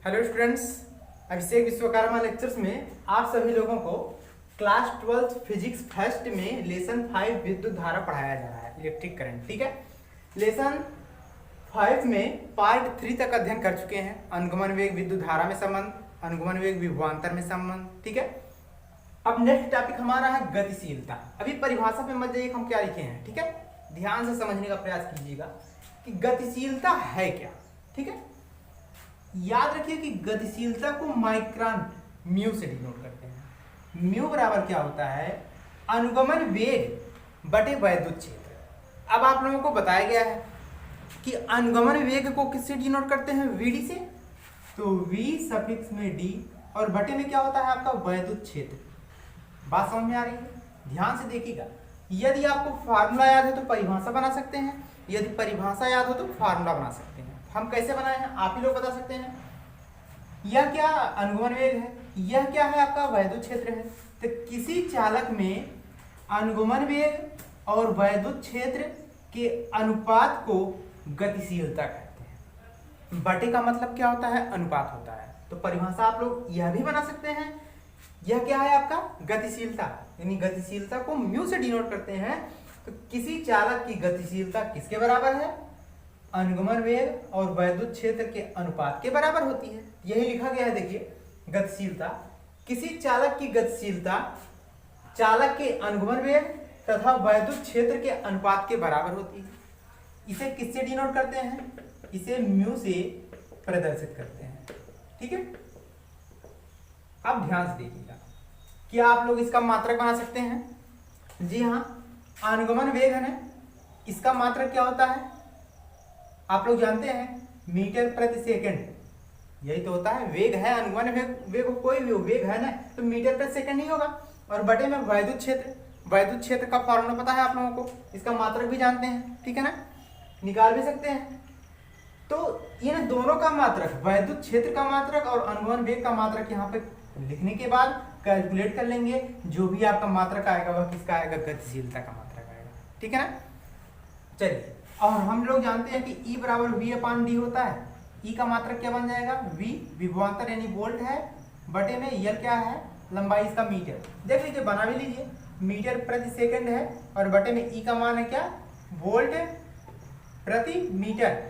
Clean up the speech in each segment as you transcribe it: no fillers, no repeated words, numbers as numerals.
Hello students, अभिषेक Vishwakarma lectures में आप सभी लोगों को क्लास 12 फिजिक्स फर्स्ट में लेसन 5 विद्युत धारा पढ़ाया जा रहा है, इलेक्ट्रिक करंट। ठीक है, लेसन 5 में पार्ट 3 तक अध्ययन कर चुके हैं। अनुगमन वेग विद्युत धारा में संबंध, अनुगमन वेग विभवांतर में संबंध। ठीक है, अब नेक्स्ट टॉपिक हमारा है गतिशीलता। अभी परिभाषा पे मत जाइए हम क्या लिखे हैं। ठीक है, ध्यान से समझने का प्रयास कीजिएगा कि गतिशीलता है क्या। ठीक है, याद रखिए कि गतिशीलता को माइक्रोन म्यू से डिनोट करते हैं। म्यू बराबर क्या होता है? अनुगमन वेग बटे वैद्युत क्षेत्र। अब आप लोगों को बताया गया है कि अनुगमन वेग को किससे डिनोट करते हैं? वीडी से। तो वी सफिक्स में डी और बटे में क्या होता है आपका? वैद्युत क्षेत्र। बात समझ में आ रही है? ध्यान से देखिएगा। यदि आपको फार्मूला याद है तो परिभाषा बना सकते हैं, यदि परिभाषा याद हो तो फार्मूला बना सकते हैं। हम कैसे बनाए हैं आप ही लोग बता सकते हैं। यह क्या अनुगमन वेग है, यह क्या है आपका? वैद्युत क्षेत्र है। तो किसी चालक में अनुगमन वेग और वैद्युत क्षेत्र के अनुपात को गतिशीलता कहते हैं। बटे का मतलब क्या होता है? अनुपात होता है। तो परिभाषा आप लोग यह भी बना सकते हैं। यह क्या है आपका? गतिशीलता, यानी गतिशीलता को म्यू से डिनोट करते हैं। तो किसी चालक की गतिशीलता किसके बराबर है? अनुगमन वेग और वैद्युत क्षेत्र के अनुपात के बराबर होती है। यही लिखा गया है। देखिए, गतिशीलता किसी चालक की गतिशीलता चालक के अनुगमन वेग तथा वैद्युत क्षेत्र के अनुपात के बराबर होती है। इसे किससे डिनोट करते हैं? इसे म्यू से प्रदर्शित करते हैं। ठीक है, अब ध्यान से देखिएगा। क्या आप लोग इसका मात्रक बना सकते हैं? जी हाँ, अनुगमन वेग है ना, इसका मात्रक क्या होता है? आप लोग जानते हैं, मीटर प्रति सेकंड। यही तो होता है वेग है। अनुगमन वेग कोई भी वेग है ना, तो मीटर प्रति सेकंड ही होगा। और बटे में वैद्युत क्षेत्र, वैद्युत क्षेत्र का फॉर्मूला पता है आप लोगों को, इसका मात्रक भी जानते हैं। ठीक है ना, निकाल भी सकते हैं। तो इन दोनों का मात्रक, वैद्युत क्षेत्र का मात्रक और अनुगमन वेग का मात्रक यहाँ पे लिखने के बाद कैलकुलेट कर लेंगे। जो भी आपका मात्रक आएगा वह किसका आएगा? गतिशीलता का मात्रक आएगा। ठीक है ना, चलिए। और हम लोग जानते हैं कि E बराबर V अपान डी होता है। E का मात्रक क्या बन जाएगा? V विभवांतर यानी वोल्ट है, बटे में L क्या है? लंबाई इसका मीटर। देख लीजिए, बना भी लीजिए। मीटर प्रति सेकंड है और बटे में E का मान है क्या? वोल्ट प्रति मीटर।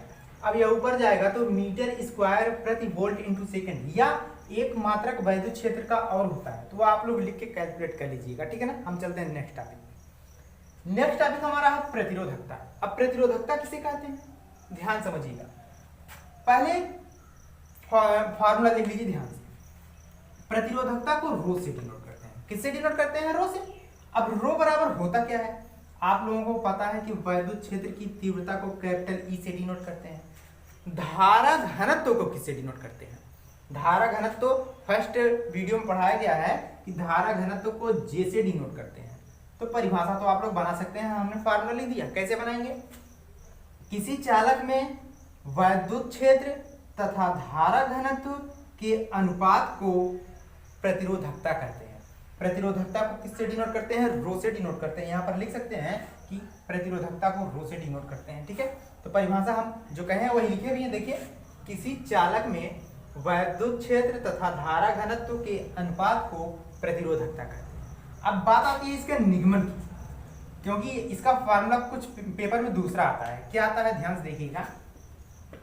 अब यह ऊपर जाएगा तो मीटर स्क्वायर प्रति वोल्ट इंटू सेकंड, या एक मात्रक वैद्युत क्षेत्र का और होता है। तो आप लोग लिख के कैलकुलेट कर लीजिएगा। ठीक है ना, हम चलते हैं नेक्स्ट टॉपिक। नेक्स्ट टॉपिक हमारा है प्रतिरोधकता। अब प्रतिरोधकता किसे कहते हैं? ध्यान समझिएगा। पहले फॉर्मूला देख लीजिए ध्यान से। प्रतिरोधकता को रो से डिनोट करते हैं। किससे डिनोट करते हैं? रो से। अब रो बराबर होता क्या है? आप लोगों को पता है कि वैद्युत क्षेत्र की तीव्रता को कैपिटल E से डिनोट करते हैं। धारा घनत्व को किससे डिनोट करते हैं? धारा घनत्व तो फर्स्ट वीडियो में पढ़ाया गया है कि धारा घनत्व को J से डिनोट करते हैं। तो परिभाषा तो आप लोग बना सकते हैं, हमने फार्मूला लिख दिया। कैसे बनाएंगे? किसी चालक में वैद्युत क्षेत्र तथा धारा घनत्व के अनुपात को प्रतिरोधकता कहते हैं। प्रतिरोधकता को किससे डिनोट करते हैं? रो से डिनोट करते हैं। यहाँ पर लिख सकते हैं कि प्रतिरोधकता को रो से डिनोट करते हैं। ठीक है, तो परिभाषा हम जो कहे हैं वही लिखे भी हैं। देखिए, किसी चालक में वैद्युत क्षेत्र तथा धारा घनत्व के अनुपात को प्रतिरोधकता कहते हैं। अब बात आती है इसके निगमन की, क्योंकि इसका फार्मूला कुछ पेपर में दूसरा आता है। क्या आता है? ध्यान से देखिएगा।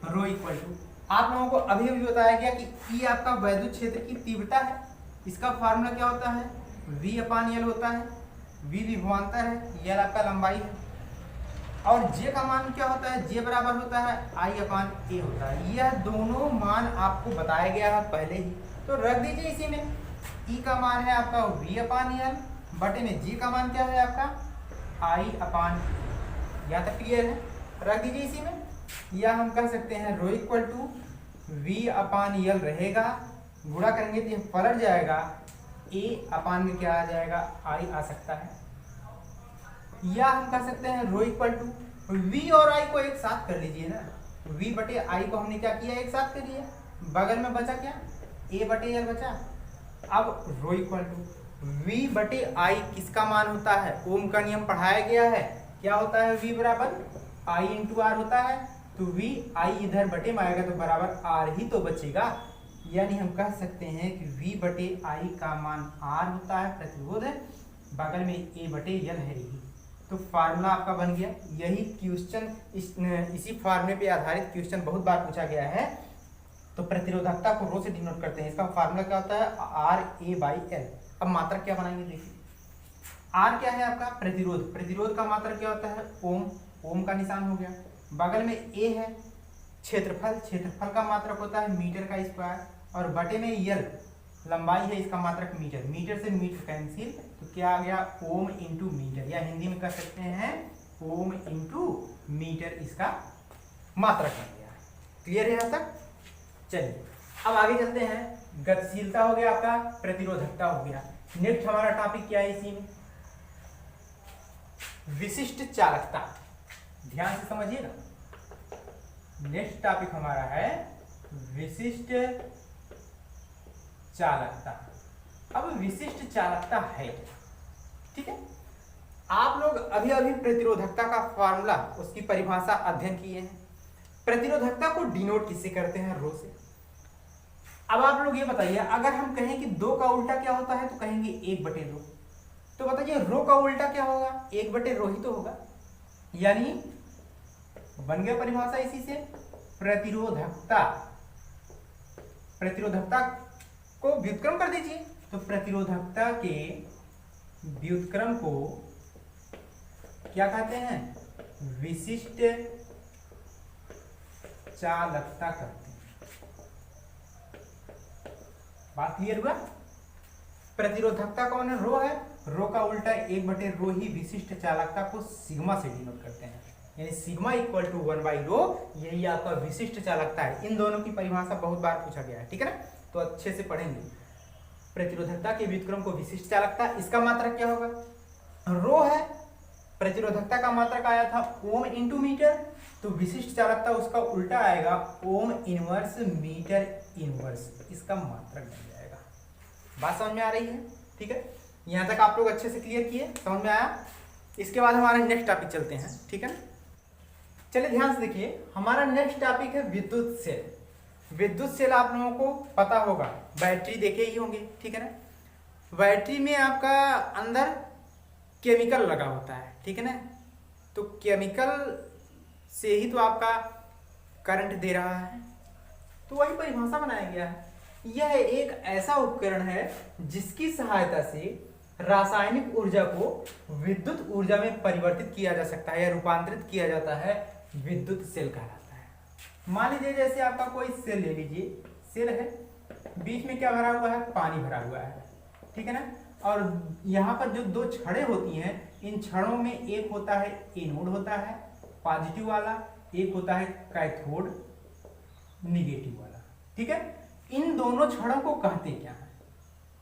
रो इक्वल टू, आप लोगों को अभी अभी बताया गया कि E आपका वैद्युत क्षेत्र की तीव्रता है। इसका फार्मूला क्या होता है? V अपान L होता है। V विभवांतर है, L आपका लंबाई है। और J का मान क्या होता है? J बराबर होता है I अपान A होता है। यह दोनों मान आपको बताया गया है पहले ही, तो रख दीजिए इसी में। E का मान है आपका V अपान L, बटे में J का मान क्या है आपका? I अपान। यहाँ तक क्लियर है? रख दीजिए इसी में। या हम कह सकते हैं रो इक्वल टू V अपान L रहेगा, गुणा करेंगे तो यह पलट जाएगा। A अपान में क्या आ जाएगा? I आ सकता है। या हम कह सकते हैं रो इक्वल टू V और I को एक साथ कर लीजिए ना। V बटे I को हमने क्या किया? एक साथ कर लिया। बगल में बचा क्या? A बटे L बचा। अब रो इक्वल टू V बटे I किसका मान होता है? ओम का नियम पढ़ाया गया है। क्या होता है? V बराबर I इंटू R होता है। तो V I इधर बटे में आएगा तो बराबर R ही तो बचेगा। यानी हम कह सकते हैं कि V बटे आई का मान R होता है प्रतिरोध है, बगल में A बटे L है यही। तो फार्मूला आपका बन गया। यही क्वेश्चन इसी फार्मूले पे आधारित क्वेश्चन बहुत बार पूछा गया है। तो प्रतिरोधकता को रो से डिनोट करते हैं। इसका फार्मूला क्या होता है? RA/L। अब मात्रक क्या बनाएंगे देखिए। R क्या है आपका? प्रतिरोध। प्रतिरोध का मात्रक क्या होता है? ओम। ओम का निशान हो गया। बगल में A है क्षेत्रफल। क्षेत्रफल का मात्रक होता है मीटर का स्क्वायर, और बटे में L लंबाई है, इसका मात्रक मीटर। मीटर से मीटर कैंसिल, तो क्या आ गया? ओम इंटू मीटर, या हिंदी में कह सकते हैं ओम इंटू मीटर, इसका मात्रक बन गया। क्लियर है यहाँ तक? चलिए अब आगे चलते हैं। गतिशीलता हो गया आपका, प्रतिरोधकता हो गया। नेक्स्ट हमारा टॉपिक क्या है इसी में? विशिष्ट चालकता। ध्यान से समझिएगा। नेक्स्ट टॉपिक हमारा है विशिष्ट चालकता। अब विशिष्ट चालकता है, ठीक है। आप लोग अभी अभी प्रतिरोधकता का फॉर्मूला, उसकी परिभाषा अध्ययन किए हैं। प्रतिरोधकता को डिनोट किससे करते हैं? रो से। अब आप लोग ये बताइए, अगर हम कहें कि 2 का उल्टा क्या होता है, तो कहेंगे 1/2। तो बताइए रो का उल्टा क्या होगा? 1/रो ही तो होगा। यानी बन गया परिभाषा इसी से, प्रतिरोधकता। प्रतिरोधकता को व्युत्क्रम कर दीजिए, तो प्रतिरोधकता के व्युत्क्रम को क्या कहते हैं? विशिष्ट चालकता कहते हैं। बात क्लियर हुआ? प्रतिरोधकता कौन है? रो है। रो का उल्टा 1/रो ही विशिष्ट चालकता को सिग्मा से डिनोट करते हैं। यानी सिग्मा इक्वल टू 1/रो, यही आपका विशिष्ट चालकता है। इन दोनों की परिभाषा बहुत बार पूछा गया है, ठीक है ना? तो अच्छे से पढ़ेंगे। प्रतिरोधकता के व्युत्क्रम को विशिष्ट चालकता, इसका मात्रक क्या होगा? रो है। प्रतिरोधकता का मात्रक आया था ओम इंटू मीटर, तो विशिष्ट चालकता उसका उल्टा आएगा ओम इनवर्स मीटर इनवर्स, इसका मात्रक बन जाएगा। बात समझ में आ रही है? ठीक है, यहां तक आप लोग अच्छे से क्लियर किए, समझ में आया? इसके बाद हमारे नेक्स्ट टॉपिक चलते हैं, ठीक है ना? चलिए ध्यान से देखिए, हमारा नेक्स्ट टॉपिक है विद्युत सेल। विद्युत सेल आप लोगों को पता होगा, बैटरी देखे ही होंगे, ठीक है ना? बैटरी में आपका अंदर केमिकल लगा होता है, ठीक है ना? तो केमिकल से ही तो आपका करंट दे रहा है, तो वही परिभाषा बनाया गया है। यह एक ऐसा उपकरण है जिसकी सहायता से रासायनिक ऊर्जा को विद्युत ऊर्जा में परिवर्तित किया जा सकता है या रूपांतरित किया जाता है, विद्युत सेल कहलाता है। मान लीजिए जैसे आपका कोई सेल ले लीजिए, सेल है, बीच में क्या भरा हुआ है? पानी भरा हुआ है, ठीक है ना? और यहाँ पर जो 2 छड़ें होती हैं, इन छड़ों में एक होता है एनोड होता है पॉजिटिव वाला, एक होता है कैथोड निगेटिव वाला, ठीक है? इन दोनों छड़ों को कहते क्या है?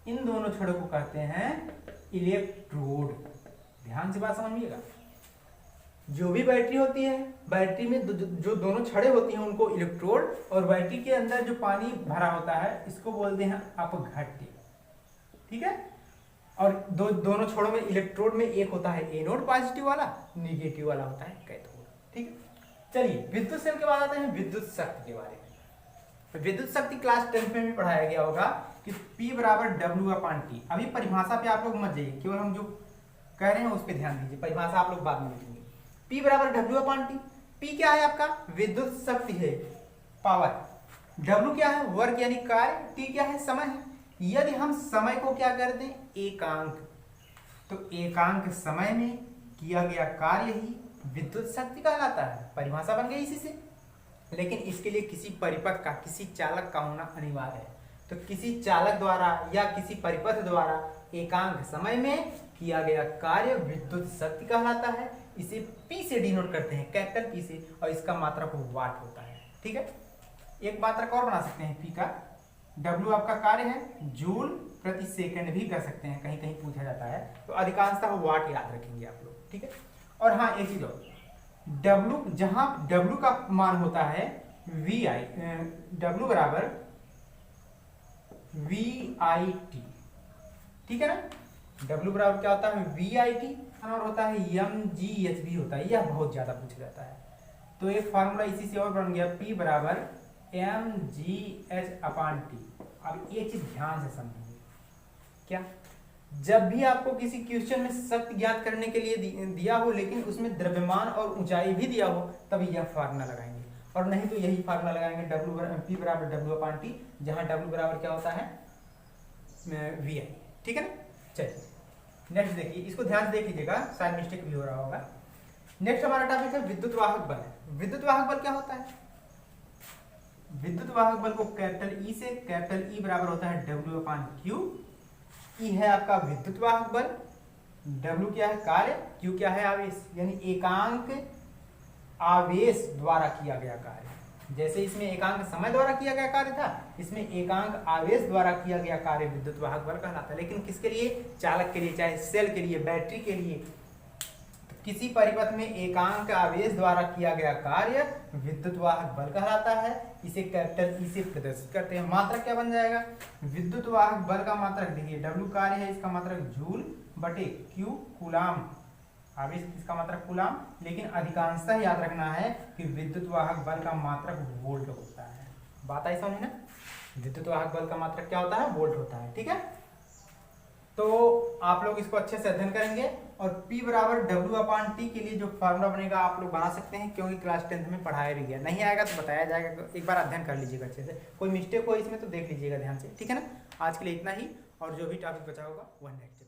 इन दोनों छड़ों को कहते हैं इलेक्ट्रोड। ध्यान से बात समझिएगा। जो भी बैटरी होती है, बैटरी में जो दोनों छड़ें होती हैं उनको इलेक्ट्रोड, और बैटरी के अंदर जो पानी भरा होता है इसको बोलते हैं अपघट्य, ठीक है? और दोनों छोरों में इलेक्ट्रोड में एक होता है एनोड पॉजिटिव वाला, निगेटिव वाला होता है कैथोड, ठीक है? चलिए विद्युत सेल के बाद आते हैं विद्युत शक्ति के बारे में। विद्युत शक्ति क्लास 10 में भी पढ़ाया गया होगा कि P = W/T। अभी परिभाषा पे आप लोग मत जाइए, केवल हम जो कह रहे हैं उस पर ध्यान दीजिए, परिभाषा आप लोग बाद में लिखेंगे। P = W/T। P क्या है आपका? विद्युत शक्ति है, पावर। W क्या है? वर्क यानी कार्य। T क्या है? समय है। यदि हम समय को क्या कर दें? एकांक, तो एकांक समय में किया गया कार्य ही विद्युत शक्ति कहलाता है। परिभाषा बन गई इसी से। लेकिन इसके लिए किसी परिपथ का, किसी चालक का होना अनिवार्य है। तो किसी चालक द्वारा या किसी परिपथ द्वारा एकांक समय में किया गया कार्य विद्युत शक्ति कहलाता है। इसे P से डिनोट करते हैं, कैपिटल P से, और इसका मात्रक वाट होता है, ठीक है? एक मात्रक और बना सकते हैं P का। W आपका कार्य है, जूल प्रति सेकंड भी कर सकते हैं, कहीं कहीं पूछा जाता है, तो अधिकांशतः वाट याद रखेंगे आप लोग, ठीक है? और हाँ, एक चीज और, W, जहां W का मान होता है VI, W = VIT, ठीक है ना? W बराबर क्या होता है? VIT, और होता है MGH भी होता है, यह बहुत ज्यादा पूछा जाता है। तो एक फार्मूला इसी से और बन गया, P = mgh/t। अब ये चीज ध्यान से समझिए, क्या जब भी आपको किसी क्वेश्चन में शक्ति ज्ञात करने के लिए दिया हो लेकिन उसमें द्रव्यमान और ऊंचाई भी दिया हो तब यह फार्मूला लगाएंगे, और नहीं तो यही फार्मूला लगाएंगे P बराबर W/T, जहां W बराबर क्या होता है VI। ठीक है ना। चलिए नेक्स्ट देखिए, इसको ध्यान से देख लीजिएगा, शायद मिस्टेक भी हो रहा होगा। नेक्स्ट हमारा टॉपिक है विद्युत वाहक बल। विद्युत वाहक बल क्या होता है? विद्युत वाहक बल को कैपिटल ई से, कैपिटल ई बराबर होता है W/Q। ई है आपका विद्युत वाहक बल, W क्या है कार्य, Q क्या है आवेश, यानी एकांक आवेश द्वारा किया गया कार्य। जैसे इसमें एकांक समय द्वारा किया गया कार्य था, इसमें एकांक आवेश द्वारा किया गया कार्य विद्युत वाहक बल कहलाता है। लेकिन किसके लिए? चालक के लिए, चाहे सेल के लिए, बैटरी के लिए। तो किसी परिपथ में एकांक आवेश द्वारा किया गया कार्य विद्युत वाहक बल कहलाता है। इसे कैपिटल ई से प्रदर्शित करते हैं। मात्रक क्या बन जाएगा? विद्युत वाहक बल का मात्रक देखिए, W कार्य है, इसका मात्रक जूल बटे Q कूलाम। आवेश किसका मात्रक कूलाम, लेकिन अधिकांशतः याद रखना है कि विद्युत वाहक बल का मात्रक वोल्ट होता है। बात आई समझ ना? विद्युत वाहक बल का मात्रक क्या होता है? वोल्ट होता है। ठीक है, तो आप लोग इसको अच्छे से अध्ययन करेंगे और P बराबर W/T के लिए जो फार्मूला बनेगा आप लोग बना सकते हैं, क्योंकि क्लास 10th में पढ़ाया भी गया। नहीं आएगा तो बताया जाएगा, एक बार अध्ययन कर लीजिएगा अच्छे से। कोई मिस्टेक हो इसमें तो देख लीजिएगा ध्यान से। ठीक है ना। आज के लिए इतना ही, और जो भी टॉपिक बचा होगा वह नेक्स्ट